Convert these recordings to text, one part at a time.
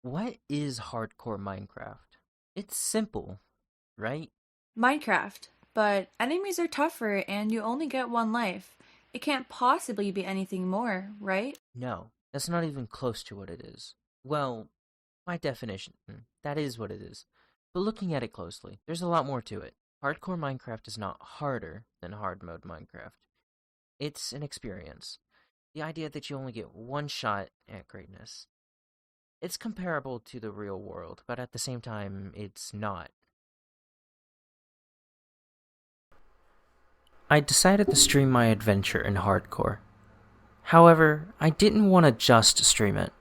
What is hardcore Minecraft? It's simple, right? Minecraft, but enemies are tougher and you only get one life. It can't possibly be anything more, right? No, that's not even close to what it is. Well, by definition, that is what it is. But looking at it closely, there's a lot more to it. Hardcore Minecraft is not harder than hard mode Minecraft. It's an experience. The idea that you only get one shot at greatness. It's comparable to the real world, but at the same time, it's not. I decided to stream my adventure in hardcore. However, I didn't want to just stream it.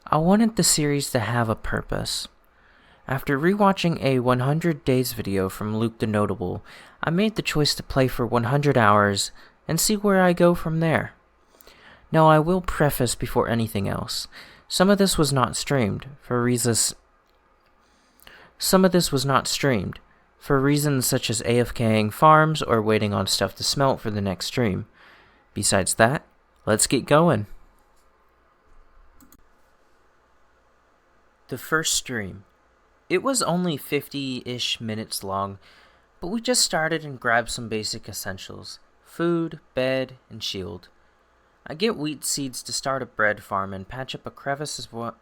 I wanted the series to have a purpose. After rewatching a 100 Days video from Luke the Notable, I made the choice to play for 100 hours and see where I go from there. Now I will preface before anything else, some of this was not streamed for reasons such as AFKing farms or waiting on stuff to smelt for the next stream. Besides that, let's get going. The first stream. It was only 50-ish minutes long, but we just started and grabbed some basic essentials: food, bed, and shield. I get wheat seeds to start a bread farm and patch up a crevice of water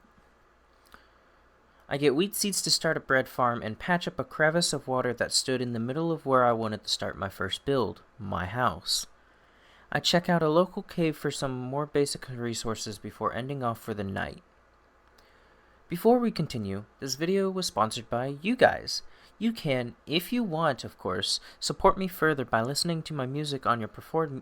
that stood in the middle of where I wanted to start my first build, my house. I check out a local cave for some more basic resources before ending off for the night. Before we continue, this video was sponsored by you guys. You can, if you want, of course, support me further by listening to my music on your preferred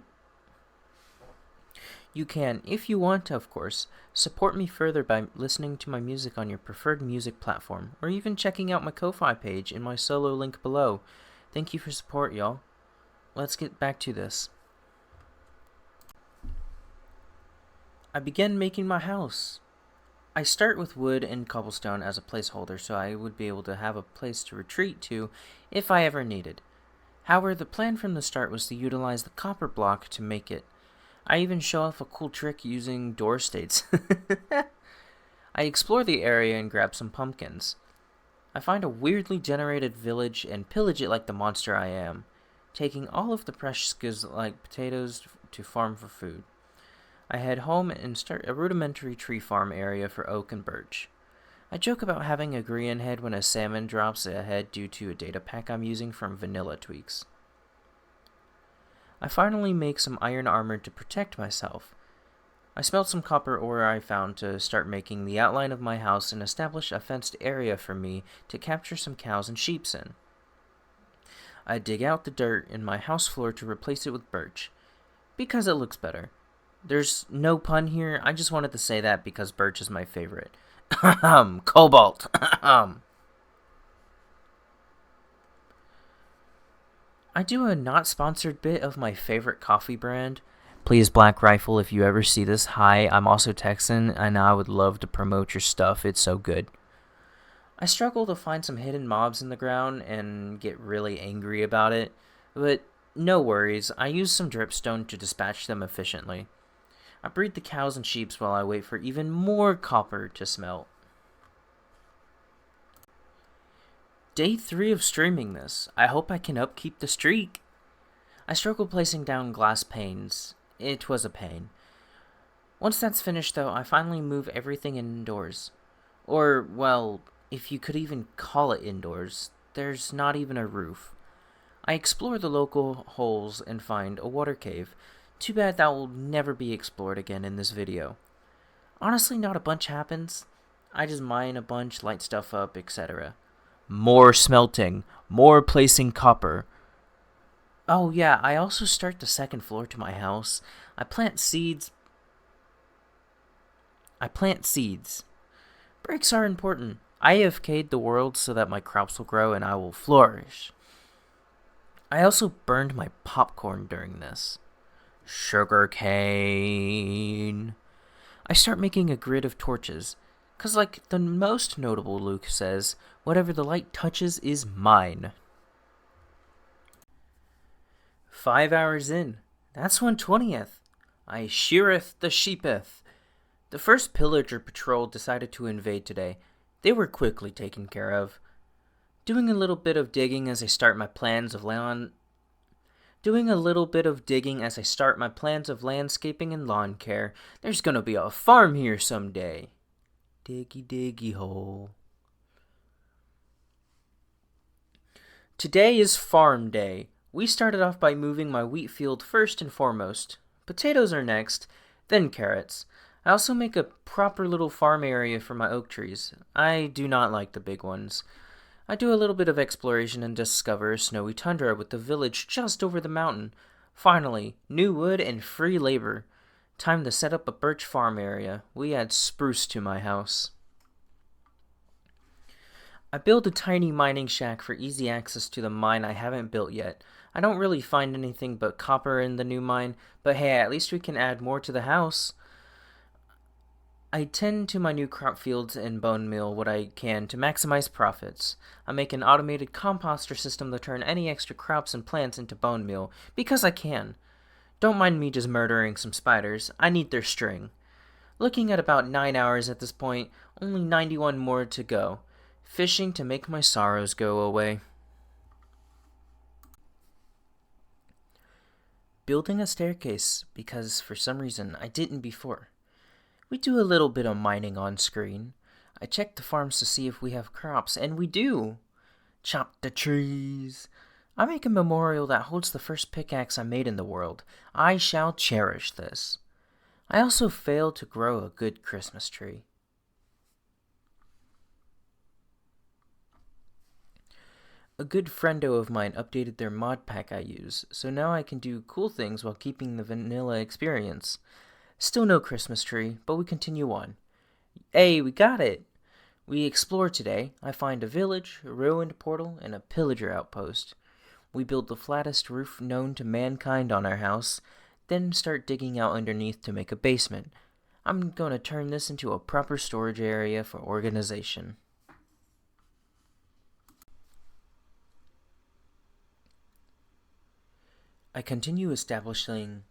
music platform, or even checking out my Ko-Fi page in my solo link below. Thank you for support, y'all. Let's get back to this. I began making my house. I start with wood and cobblestone as a placeholder so I would be able to have a place to retreat to if I ever needed. However, the plan from the start was to utilize the copper block to make it. I even show off a cool trick using door states. I explore the area and grab some pumpkins. I find a weirdly generated village and pillage it like the monster I am, taking all of the precious goods like potatoes to farm for food. I head home and start a rudimentary tree farm area for oak and birch. I joke about having a green head when a salmon drops a head due to a data pack I'm using from Vanilla Tweaks. I finally make some iron armor to protect myself. I smelt some copper ore I found to start making the outline of my house and establish a fenced area for me to capture some cows and sheep in. I dig out the dirt in my house floor to replace it with birch, because it looks better. There's no pun here, I just wanted to say that because birch is my favorite. Cobalt. I do a not sponsored bit of my favorite coffee brand. Please, Black Rifle, if you ever see this, hi, I'm also Texan, and I would love to promote your stuff, it's so good. I struggle to find some hidden mobs in the ground and get really angry about it, but no worries, I use some dripstone to dispatch them efficiently. I breed the cows and sheep while I wait for even more copper to smelt. Day 3 of streaming this. I hope I can upkeep the streak. I struggle placing down glass panes. It was a pain. Once that's finished though, I finally move everything indoors. Or, well, if you could even call it indoors, there's not even a roof. I explore the local holes and find a water cave. Too bad that will never be explored again in this video. Honestly, not a bunch happens. I just mine a bunch, light stuff up, etc. More smelting, more placing copper. Oh yeah, I also start the second floor to my house. I plant seeds. Breaks are important. I AFK'd the world so that my crops will grow and I will flourish. I also burned my popcorn during this. Sugarcane. I start making a grid of torches, cause like the most notable Luke says, whatever the light touches is mine. 5 hours in, that's 1/20th. I sheareth the sheepeth. The first pillager patrol decided to invade today. They were quickly taken care of. Doing a little bit of digging as I start my plans of landscaping and lawn care. There's gonna be a farm here someday. Diggy diggy hole. Today is farm day. We started off by moving my wheat field first and foremost. Potatoes are next, then carrots. I also make a proper little farm area for my oak trees. I do not like the big ones. I do a little bit of exploration and discover a snowy tundra with the village just over the mountain. Finally, new wood and free labor. Time to set up a birch farm area. We add spruce to my house. I build a tiny mining shack for easy access to the mine I haven't built yet. I don't really find anything but copper in the new mine, but hey, at least we can add more to the house. I tend to my new crop fields and bone meal what I can to maximize profits. I make an automated composter system to turn any extra crops and plants into bone meal, because I can. Don't mind me just murdering some spiders, I need their string. Looking at about 9 hours at this point, only 91 more to go. Fishing to make my sorrows go away. Building a staircase, because for some reason I didn't before. We do a little bit of mining on screen. I check the farms to see if we have crops, and we do. Chop the trees. I make a memorial that holds the first pickaxe I made in the world. I shall cherish this. I also failed to grow a good Christmas tree. A good friendo of mine updated their mod pack I use, so now I can do cool things while keeping the vanilla experience. Still no Christmas tree, but we continue on. Hey, we got it! We explore today. I find a village, a ruined portal, and a pillager outpost. We build the flattest roof known to mankind on our house, then start digging out underneath to make a basement. I'm going to turn this into a proper storage area for organization. I continue establishing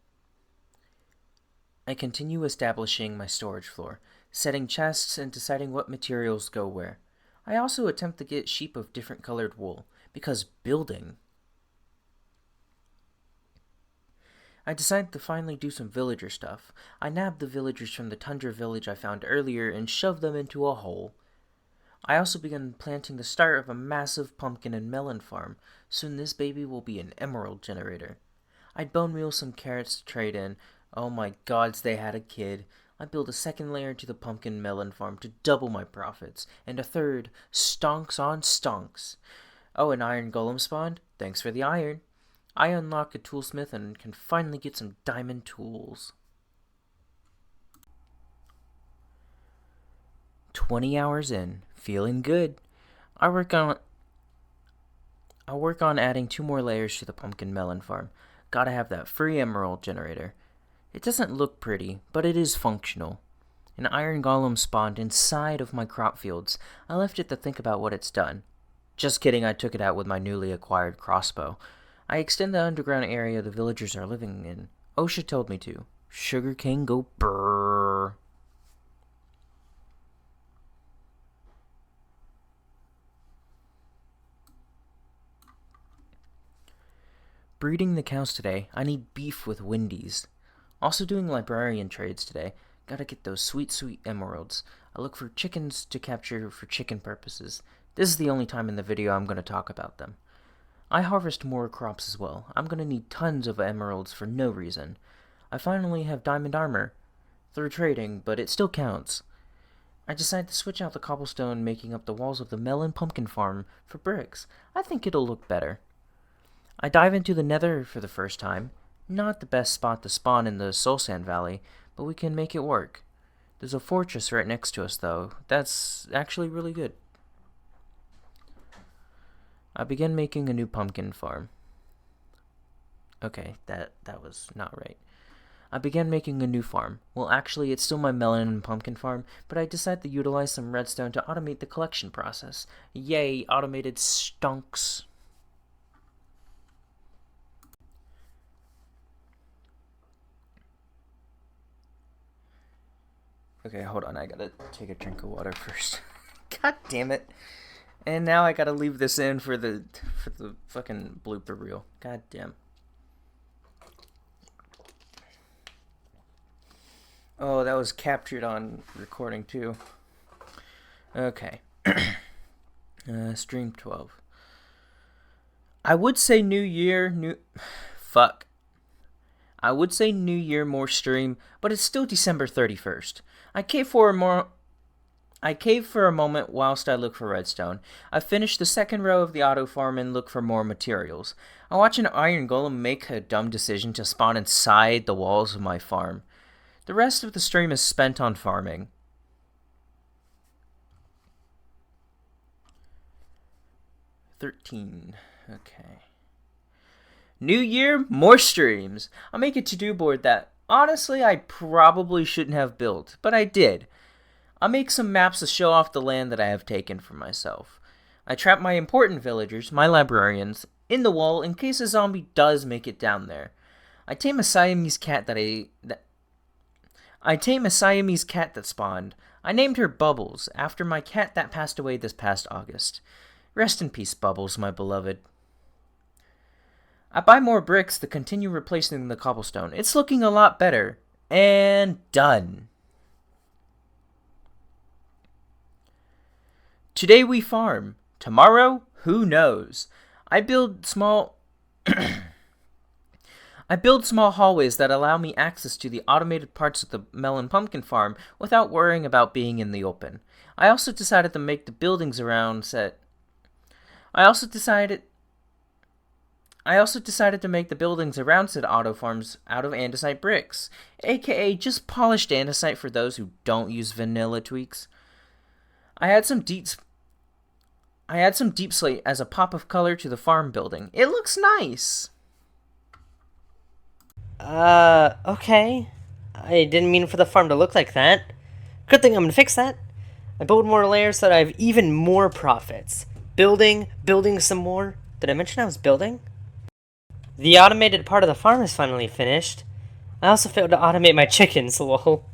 my storage floor, setting chests and deciding what materials go where. I also attempt to get sheep of different colored wool, because building. I decide to finally do some villager stuff. I nab the villagers from the tundra village I found earlier and shove them into a hole. I also began planting the start of a massive pumpkin and melon farm. Soon this baby will be an emerald generator. I'd bone meal some carrots to trade in. Oh my gods, they had a kid. I built a second layer to the pumpkin melon farm to double my profits, and a third, stonks on stonks. Oh, an iron golem spawned? Thanks for the iron. I unlock a toolsmith and can finally get some diamond tools. 20 hours in, feeling good. I work on adding 2 more layers to the pumpkin melon farm. Gotta have that free emerald generator. It doesn't look pretty, but it is functional. An iron golem spawned inside of my crop fields. I left it to think about what it's done. Just kidding, I took it out with my newly acquired crossbow. I extend the underground area the villagers are living in. OSHA told me to. Sugarcane go brrrr. Breeding the cows today. I need beef with Wendy's. Also doing librarian trades today. Gotta get those sweet, sweet emeralds. I look for chickens to capture for chicken purposes. This is the only time in the video I'm going to talk about them. I harvest more crops as well. I'm going to need tons of emeralds for no reason. I finally have diamond armor. Through trading, but it still counts. I decide to switch out the cobblestone making up the walls of the melon pumpkin farm for bricks. I think it'll look better. I dive into the nether for the first time. Not the best spot to spawn in the Soul Sand Valley, but we can make it work. There's a fortress right next to us, though. That's actually really good. I begin making a new pumpkin farm. Okay, that was not right. I began making a new farm. Well, actually, it's still my melon and pumpkin farm, but I decided to utilize some redstone to automate the collection process. Yay, automated stonks. Okay, hold on. I gotta take a drink of water first. God damn it. And now I gotta leave this in for the fucking blooper reel. God damn. Oh, that was captured on recording too. Okay. Stream 12. I would say New Year, Fuck. I would say New Year more stream, but it's still December 31st. I caved for a moment whilst I look for redstone. I finished the second row of the auto farm and look for more materials. I watch an iron golem make a dumb decision to spawn inside the walls of my farm. The rest of the stream is spent on farming. $13. Okay. New Year, more streams. I'll make a to-do board that, honestly, I probably shouldn't have built, but I did. I'll make some maps to show off the land that I have taken for myself. I trap my important villagers, my librarians, in the wall in case a zombie does make it down there. I tame a Siamese cat that spawned. I named her Bubbles, after my cat that passed away this past August. Rest in peace, Bubbles, my beloved. I buy more bricks to continue replacing the cobblestone. It's looking a lot better. And done. Today we farm. Tomorrow, who knows? I build small hallways that allow me access to the automated parts of the melon pumpkin farm without worrying about being in the open. I also decided to make the buildings around said auto farms out of andesite bricks, aka just polished andesite for those who don't use vanilla tweaks. I had some deep slate as a pop of color to the farm building. It looks nice. Okay. I didn't mean for the farm to look like that. Good thing I'm gonna fix that. I build more layers so that I have even more profits. Building some more. Did I mention I was building? The automated part of the farm is finally finished. I also failed to automate my chickens, lol.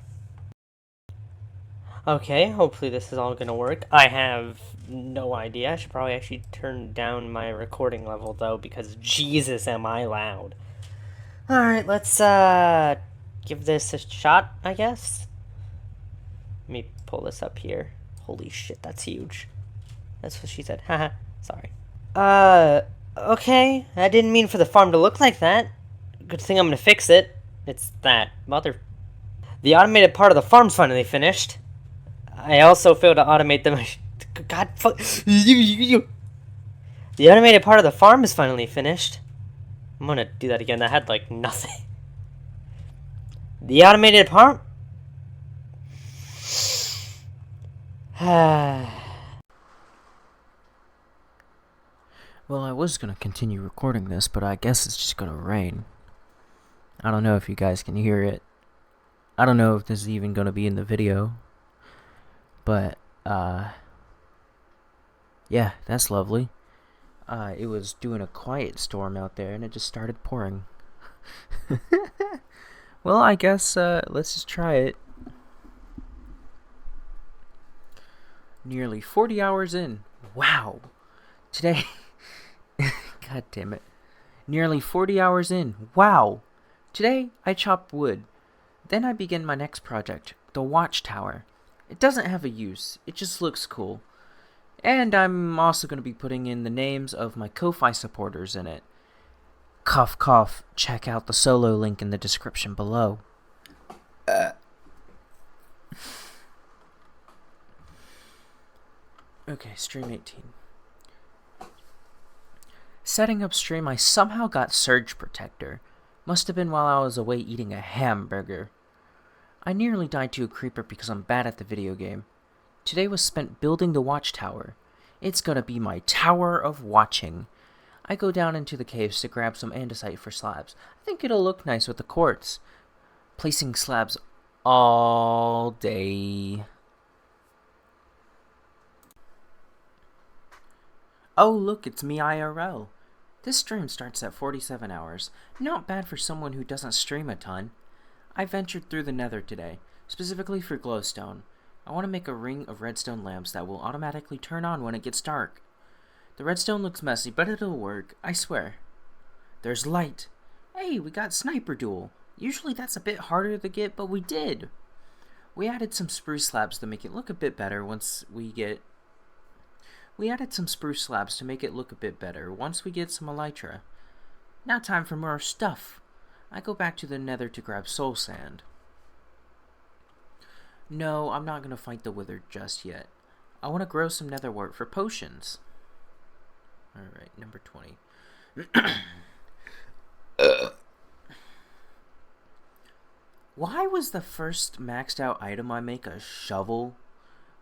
Okay, hopefully this is all gonna work. I have no idea. I should probably actually turn down my recording level, though, because Jesus am I loud. Alright, let's, give this a shot, I guess. Let me pull this up here. Holy shit, that's huge. That's what she said. Haha, sorry. Okay. I didn't mean for the farm to look like that. Good thing I'm gonna fix it. It's that mother... The automated part of the farm's finally finished. I also failed to automate the... God, fuck... The automated part of the farm is finally finished. I'm gonna do that again. That had, like, nothing. The automated part... Well, I was gonna continue recording this, but I guess it's just gonna rain. I don't know if you guys can hear it. I don't know if this is even gonna be in the video. But, yeah, that's lovely. It was doing a quiet storm out there, and it just started pouring. Well, I guess, let's just try it. Nearly 40 hours in. Wow. Today... God damn it. Nearly 40 hours in. Wow. Today, I chop wood. Then I begin my next project, the watchtower. It doesn't have a use. It just looks cool. And I'm also going to be putting in the names of my Ko-Fi supporters in it. Cough, cough. Check out the solo link in the description below. Okay, stream 18. Setting up stream, I somehow got surge protector. Must have been while I was away eating a hamburger. I nearly died to a creeper because I'm bad at the video game. Today was spent building the watchtower. It's gonna be my tower of watching. I go down into the caves to grab some andesite for slabs. I think it'll look nice with the quartz. Placing slabs all day. Oh look, it's me IRL. This stream starts at 47 hours. Not bad for someone who doesn't stream a ton. I ventured through the nether today. specifically for glowstone. I want to make a ring of redstone lamps that will automatically turn on when it gets dark. The redstone looks messy, but it'll work, I swear. There's light. Hey, we got sniper duel. Usually that's a bit harder to get, but we did. We added some spruce slabs to make it look a bit better once we get some elytra. Now time for more stuff. I go back to the nether to grab soul sand. No, I'm not going to fight the wither just yet. I want to grow some nether wart for potions. Alright, number 20. Why was the first maxed out item I make a shovel?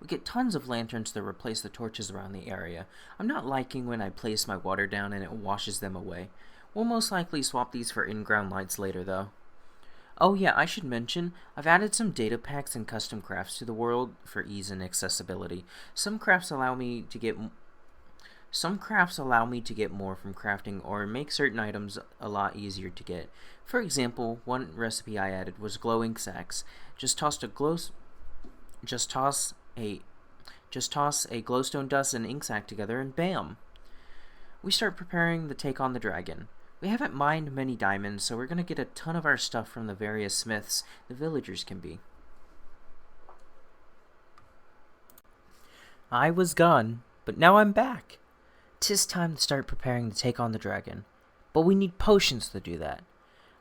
We get tons of lanterns to replace the torches around the area. I'm not liking when I place my water down and it washes them away. We'll most likely swap these for in-ground lights later though. Oh yeah, I should mention, I've added some data packs and custom crafts to the world for ease and accessibility. Some crafts allow me to get more from crafting or make certain items a lot easier to get. For example, one recipe I added was glowing sacks. Just toss a glowstone dust and ink sac together and bam! We start preparing to take on the dragon. We haven't mined many diamonds, so we're going to get a ton of our stuff from the various smiths the villagers can be. I was gone, but now I'm back. 'Tis time to start preparing to take on the dragon. But we need potions to do that.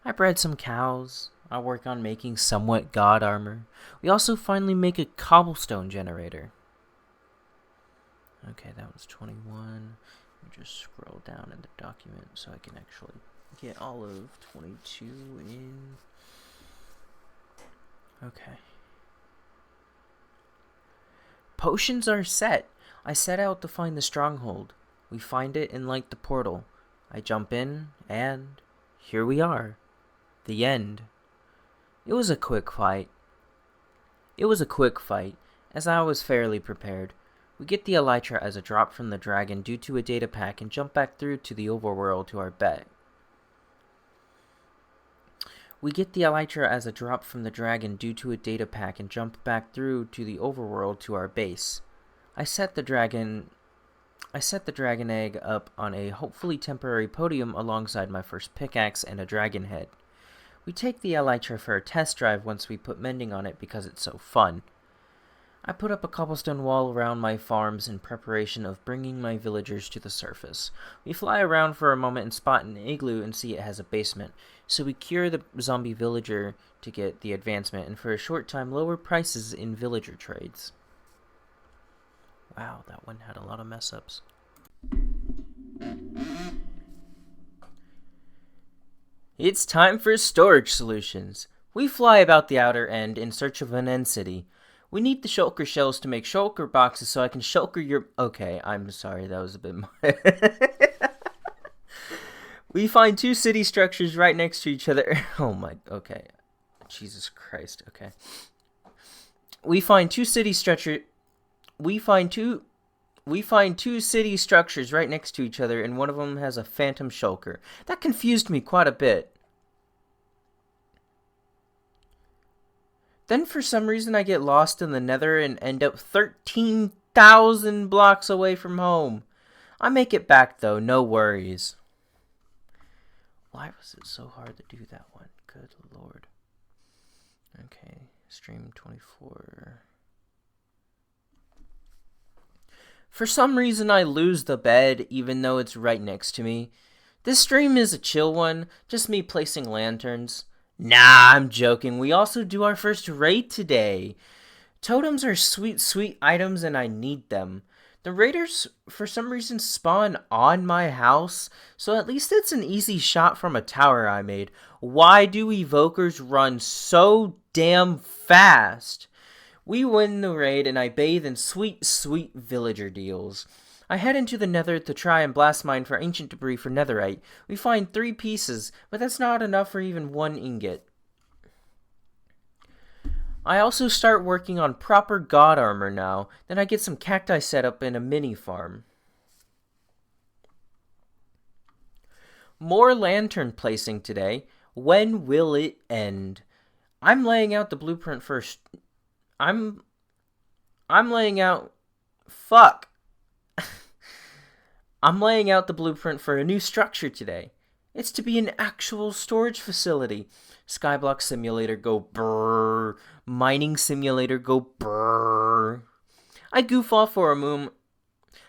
I bred some cows. I work on making somewhat god armor. We also finally make a cobblestone generator. Okay, that was 21. Let me just scroll down in the document so I can actually get all of 22 in. Okay. Potions are set. I set out to find the stronghold. We find it and light the portal. I jump in, and here we are. The end. It was a quick fight, as I was fairly prepared. We get the elytra as a drop from the dragon due to a data pack and jump back through to the overworld to our bet. Base. I set the dragon egg up on a hopefully temporary podium alongside my first pickaxe and a dragon head. We take the elytra for a test drive once we put mending on it because it's so fun. I put up a cobblestone wall around my farms in preparation of bringing my villagers to the surface. We fly around for a moment and spot an igloo and see it has a basement, so we cure the zombie villager to get the advancement and for a short time lower prices in villager trades. Wow, that one had a lot of mess ups. It's time for storage solutions. We fly about the outer end in search of an end city. We need the shulker shells to make shulker boxes so I can shulker your... Okay, I'm sorry, that was a bit... We find two city structures right next to each other. Oh my... Okay. Jesus Christ, okay. We find two city structures right next to each other, and one of them has a phantom shulker. That confused me quite a bit. Then for some reason I get lost in the nether and end up 13,000 blocks away from home. I make it back though, no worries. Why was it so hard to do that one? Good lord. Okay, stream 24... For some reason I lose the bed even though it's right next to me. This stream is a chill one, just me placing lanterns. Nah, I'm joking. We also do our first raid today. Totems are sweet items and I need them. The raiders for some reason spawn on my house, so at least it's an easy shot from a tower I made. Why do evokers run so damn fast? We win the raid and I bathe in sweet villager deals. I head into the nether to try and blast mine for ancient debris for netherite. We find 3 pieces, but that's not enough for even 1 ingot. I also start working on proper god armor now. Then I get some cacti set up in a mini farm. More lantern placing today. When will it end? I'm laying out the blueprint first. I'm I'm laying out fuck. I'm laying out the blueprint for a new structure today. It's to be an actual storage facility. Skyblock Simulator go brrr. Mining Simulator go brrr. I goof off for a moment.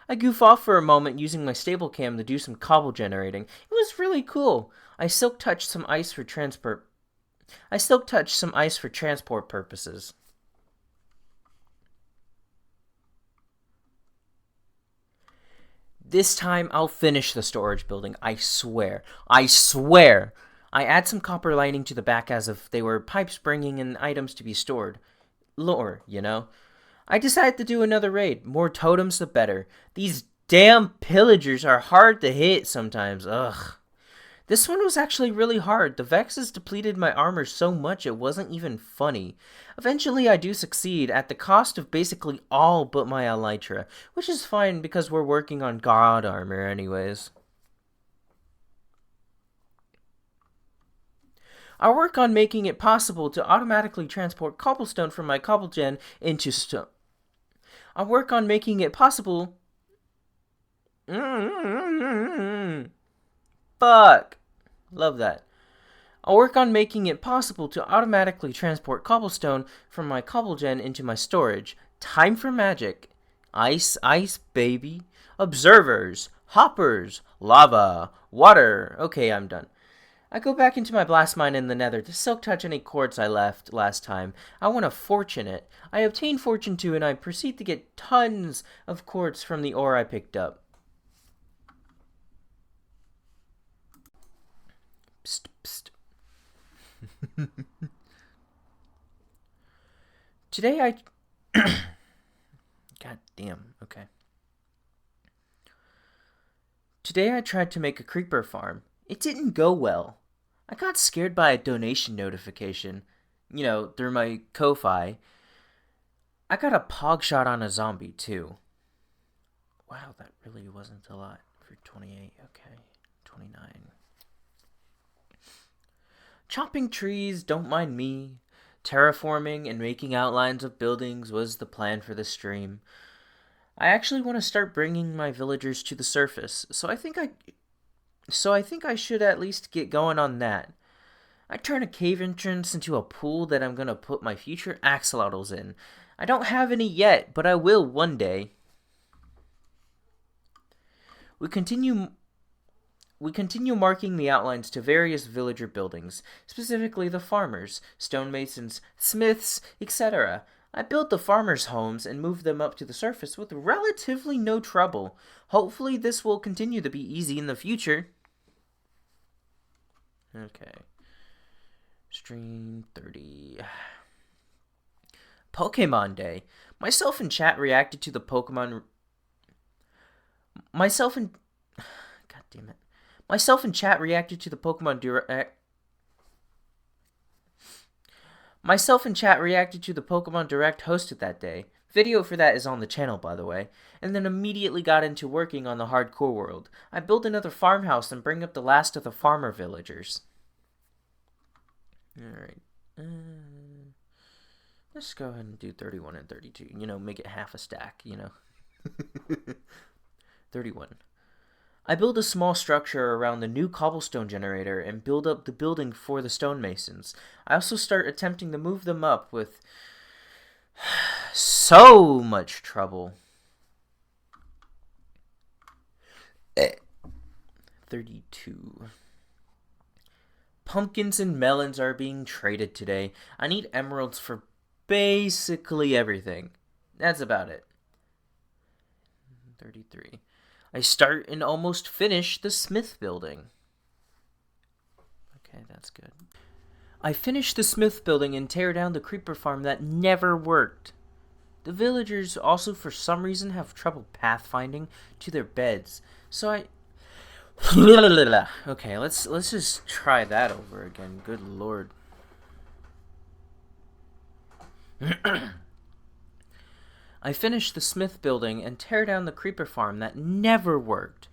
I goof off for a moment using my stable cam to do some cobble generating. It was really cool. I silk touched some ice for transport. I silk touched some ice for transport purposes. This time I'll finish the storage building. I swear. I swear. I add some copper lining to the back as if they were pipes bringing in items to be stored. Lore, you know? I decided to do another raid. More totems, the better. These damn pillagers are hard to hit sometimes. Ugh. This one was actually really hard. The Vexes depleted my armor so much it wasn't even funny. Eventually I do succeed, at the cost of basically all but my elytra, which is fine because we're working on god armor anyways. I'll work on making it possible to automatically transport cobblestone from my cobblegen into stone. I'll work on making it possible. Fuck. Love that. I'll work on making it possible to automatically transport cobblestone from my cobblegen into my storage. Time for magic. Ice, ice, baby. Observers. Hoppers. Lava. Water. Okay, I'm done. I go back into my blast mine in the nether to silk touch any quartz I left last time. I want to fortune it. I obtain fortune 2 and I proceed to get tons of quartz from the ore I picked up. Psst, psst. Today I... God damn, okay. Today I tried to make a creeper farm. It didn't go well. I got scared by a donation notification, through my Ko-Fi. I got a pog shot on a zombie, too. Wow, that really wasn't a lot for 28. Okay, 29. Chopping trees, don't mind me. Terraforming and making outlines of buildings was the plan for the stream. I actually want to start bringing my villagers to the surface, so I think I should at least get going on that. I turn a cave entrance into a pool that I'm going to put my future axolotls in. I don't have any yet, but I will one day. We continue marking the outlines to various villager buildings, specifically the farmers, stonemasons, smiths, etc. I built the farmers' homes and moved them up to the surface with relatively no trouble. Hopefully this will continue to be easy in the future. Okay. Stream 30. Pokemon Day. Myself and chat reacted to the Pokemon... Myself and chat reacted to the Pokemon Direct... Myself and chat reacted to the Pokemon Direct hosted that day. Video for that is on the channel, by the way. And then immediately got into working on the hardcore world. I built another farmhouse and bring up the last of the farmer villagers. Alright. Let's go ahead and do 31 and 32. Make it half a stack, 31. I build a small structure around the new cobblestone generator and build up the building for the stonemasons. I also start attempting to move them up with so much trouble. 32. Pumpkins and melons are being traded today. I need emeralds for basically everything. That's about it. 33. I start and almost finish the smith building. Okay, that's good. I finish the smith building and tear down the creeper farm that never worked. The villagers also for some reason have trouble pathfinding to their beds. So I... Okay, let's just try that over again. Good lord. I finish the smith building and tear down the creeper farm that never worked.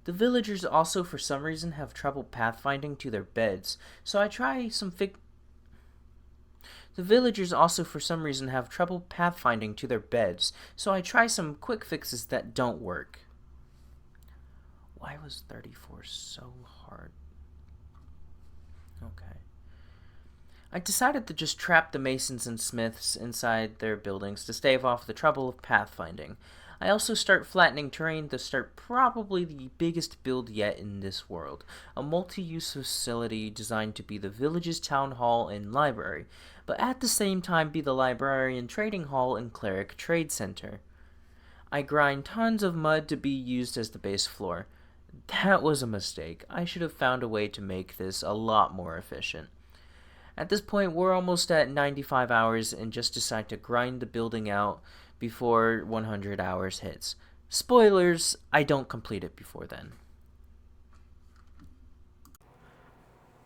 The villagers also for some reason have trouble pathfinding to their beds, so I try some The villagers also for some reason have trouble pathfinding to their beds, so I try some quick fixes that don't work. Why was 34 so hard? Okay. I decided to just trap the masons and smiths inside their buildings to stave off the trouble of pathfinding. I also start flattening terrain to start probably the biggest build yet in this world, a multi-use facility designed to be the village's town hall and library, but at the same time be the librarian trading hall and cleric trade center. I grind tons of mud to be used as the base floor. That was a mistake. I should have found a way to make this a lot more efficient. At this point, we're almost at 95 hours and just decide to grind the building out before 100 hours hits. Spoilers, I don't complete it before then.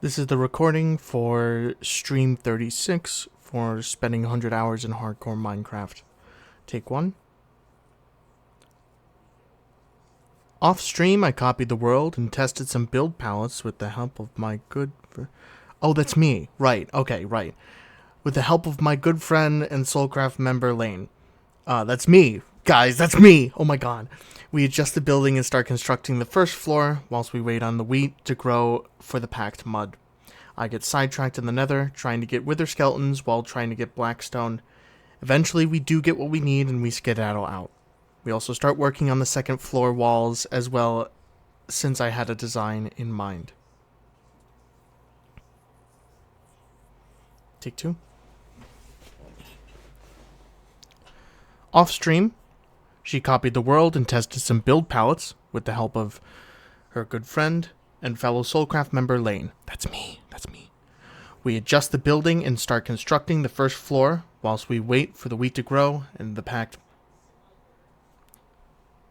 This is the recording for stream 36 for spending 100 hours in hardcore Minecraft. Take 1. Off stream, I copied the world and tested some build palettes with the help of my good... Oh, that's me. Right. Okay, right. With the help of my good friend and Soulcraft member Lane. That's me. Guys, that's me. Oh my god. We adjust the building and start constructing the first floor whilst we wait on the wheat to grow for the packed mud. I get sidetracked in the nether, trying to get wither skeletons while trying to get blackstone. Eventually, we do get what we need and we skedaddle out. We also start working on the second floor walls as well, since I had a design in mind. Take 2. Off stream, she copied the world and tested some build palettes with the help of her good friend and fellow Soulcraft member Lane. That's me. We adjust the building and start constructing the first floor whilst we wait for the wheat to grow and the packed...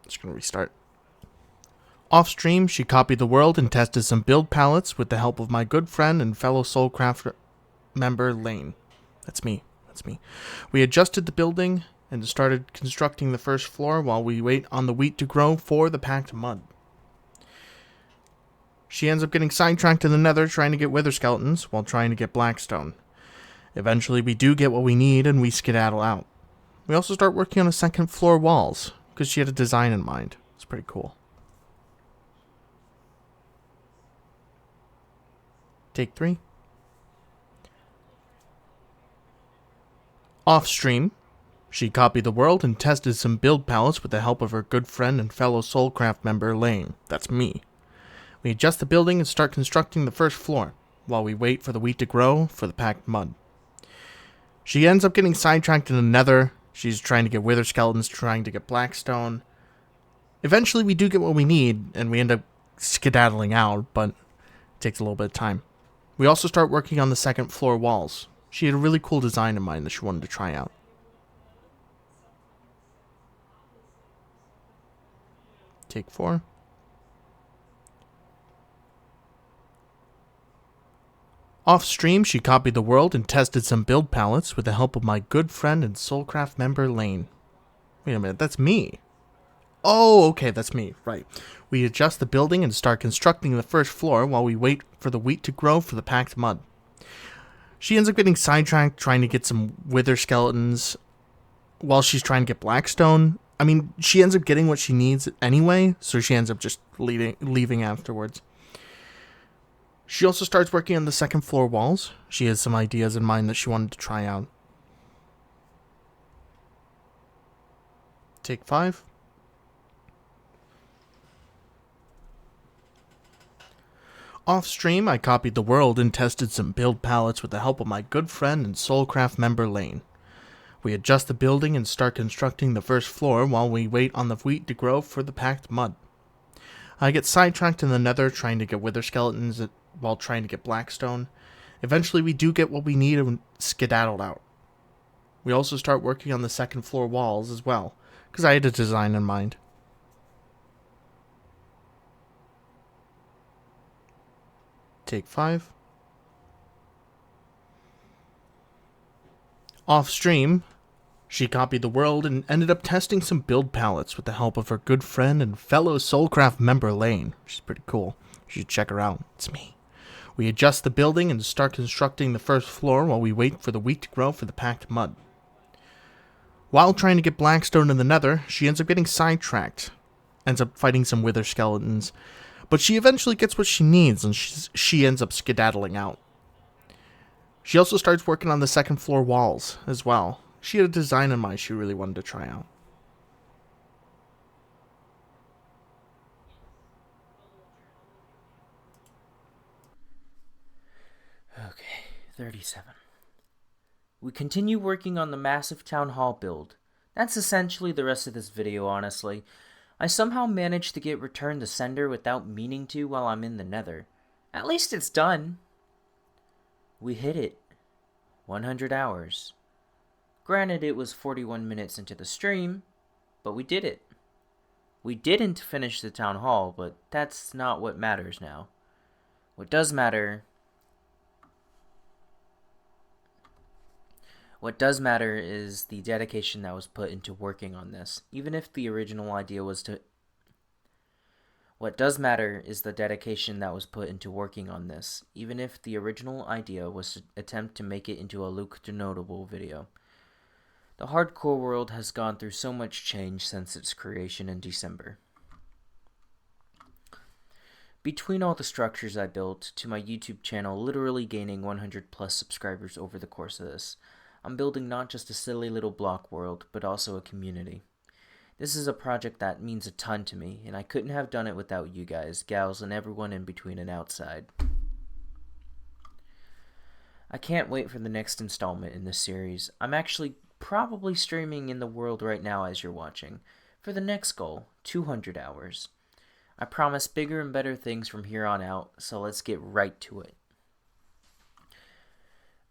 Just gonna restart. Off stream, she copied the world and tested some build palettes with the help of my good friend and fellow Soulcraft member Lane. That's me. We adjusted the building and started constructing the first floor while we wait on the wheat to grow for the packed mud. She ends up getting sidetracked in the nether trying to get wither skeletons while trying to get blackstone. Eventually we do get what we need and we skedaddle out. We also start working on the second floor walls because she had a design in mind. It's pretty cool. Take 3. Off stream, she copied the world and tested some build palettes with the help of her good friend and fellow Soulcraft member Lane. That's me. We adjust the building and start constructing the first floor while we wait for the wheat to grow for the packed mud. She ends up getting sidetracked in the nether. She's trying to get wither skeletons, trying to get blackstone. Eventually we do get what we need and we end up skedaddling out, but it takes a little bit of time. We also start working on the second floor walls. She had a really cool design in mind that she wanted to try out. Take 4. Off stream, she copied the world and tested some build palettes with the help of my good friend and Soulcraft member Lane. Wait a minute, that's me. Oh, okay, that's me, right. We adjust the building and start constructing the first floor while we wait for the wheat to grow for the packed mud. She ends up getting sidetracked trying to get some wither skeletons while she's trying to get blackstone. I mean, she ends up getting what she needs anyway, so she ends up just leaving afterwards. She also starts working on the second floor walls. She has some ideas in mind that she wanted to try out. Take 5. Off stream, I copied the world and tested some build palettes with the help of my good friend and Soulcraft member Lane. We adjust the building and start constructing the first floor while we wait on the wheat to grow for the packed mud. I get sidetracked in the nether trying to get wither skeletons while trying to get blackstone. Eventually we do get what we need and skedaddled out. We also start working on the second floor walls as well, because I had a design in mind. Take 5. Off stream, she copied the world and ended up testing some build palettes with the help of her good friend and fellow Soulcraft member Lane. She's pretty cool. You should check her out. It's me. We adjust the building and start constructing the first floor while we wait for the wheat to grow for the packed mud. While trying to get Blackstone in the nether, she ends up getting sidetracked. Ends up fighting some wither skeletons. But she eventually gets what she needs and she ends up skedaddling out. She also starts working on the second floor walls as well. She had a design in mind she really wanted to try out. Okay, 37. We continue working on the massive town hall build. That's essentially the rest of this video, honestly. I somehow managed to get Return to Sender without meaning to while I'm in the nether. At least it's done. We hit it. 100 hours. Granted, it was 41 minutes into the stream, but we did it. We didn't finish the town hall, but that's not what matters now. What does matter is the dedication that was put into working on this. Even if the original idea was to... What does matter is the dedication that was put into working on this, even if the original idea was to attempt to make it into a Luke Notable video. The hardcore world has gone through so much change since its creation in December. Between all the structures I built to my YouTube channel literally gaining 100 plus subscribers over the course of this, I'm building not just a silly little block world, but also a community. This is a project that means a ton to me, and I couldn't have done it without you guys, gals, and everyone in between and outside. I can't wait for the next installment in this series. I'm actually probably streaming in the world right now as you're watching, for the next goal, 200 hours. I promise bigger and better things from here on out, so let's get right to it.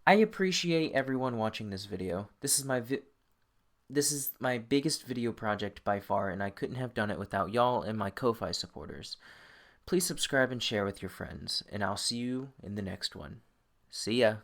I appreciate everyone watching this video. This is my biggest video project by far, and I couldn't have done it without y'all and my Ko-Fi supporters. Please subscribe and share with your friends, and I'll see you in the next one. See ya!